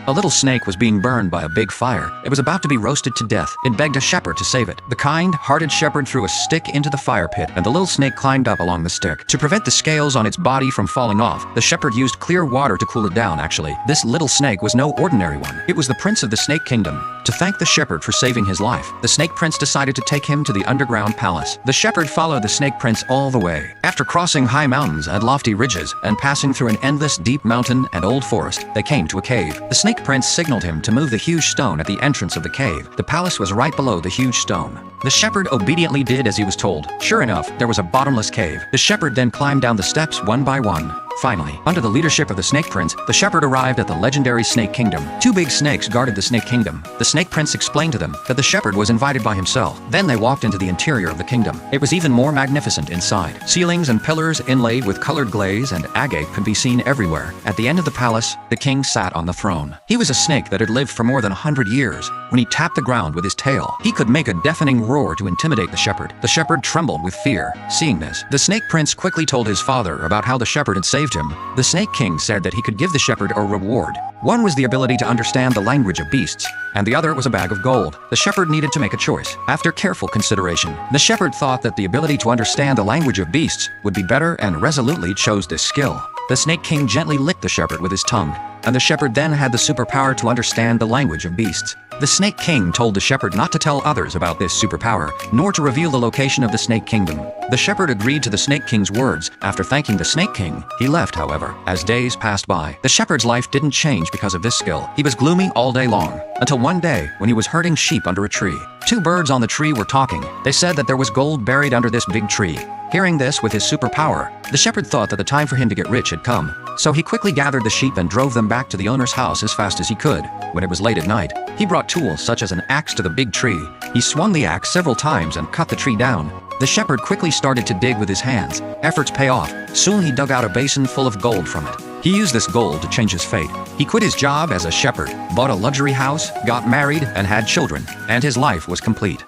A little snake was being burned by a big fire. It was about to be roasted to death. It begged a shepherd to save it. The kind-hearted shepherd threw a stick into the fire pit, and the little snake climbed up along the stick. To prevent the scales on its body from falling off, the shepherd used clear water to cool it down. Actually, this little snake was no ordinary one. It was the prince of the snake kingdom. To thank the shepherd for saving his life, the snake prince decided to take him to the underground palace. The shepherd followed the snake prince all the way. After crossing high mountains and lofty ridges, and passing through an endless deep mountain and old forest, they came to a cave. The snake prince signaled him to move the huge stone at the entrance of the cave. The palace was right below the huge stone. The shepherd obediently did as he was told. Sure enough, there was a bottomless cave. The shepherd then climbed down the steps one by one. Finally, under the leadership of the Snake Prince, the shepherd arrived at the legendary Snake Kingdom. Two big snakes guarded the Snake Kingdom. The Snake Prince explained to them that the shepherd was invited by himself. Then they walked into the interior of the kingdom. It was even more magnificent inside. Ceilings and pillars inlaid with colored glaze and agate could be seen everywhere. At the end of the palace, the king sat on the throne. He was a snake that had lived for more than 100 years. When he tapped the ground with his tail, he could make a deafening roar to intimidate the shepherd. The shepherd trembled with fear. Seeing this, the Snake Prince quickly told his father about how the shepherd had saved him. The Snake King said that he could give the shepherd a reward. One was the ability to understand the language of beasts, and the other was a bag of gold. The shepherd needed to make a choice. After careful consideration, the shepherd thought that the ability to understand the language of beasts would be better and resolutely chose this skill. The Snake King gently licked the shepherd with his tongue, and the shepherd then had the superpower to understand the language of beasts. The Snake King told the shepherd not to tell others about this superpower, nor to reveal the location of the Snake Kingdom. The shepherd agreed to the Snake King's words. After thanking the Snake King, he left, however. As days passed by, the shepherd's life didn't change because of this skill. He was gloomy all day long, until one day, when he was herding sheep under a tree. Two birds on the tree were talking. They said that there was gold buried under this big tree. Hearing this with his superpower, the shepherd thought that the time for him to get rich had come. So he quickly gathered the sheep and drove them back to the owner's house as fast as he could. When it was late at night, he brought tools such as an axe to the big tree. He swung the axe several times and cut the tree down. The shepherd quickly started to dig with his hands. Efforts pay off. Soon he dug out a basin full of gold from it. He used this gold to change his fate. He quit his job as a shepherd, bought a luxury house, got married, and had children, and his life was complete.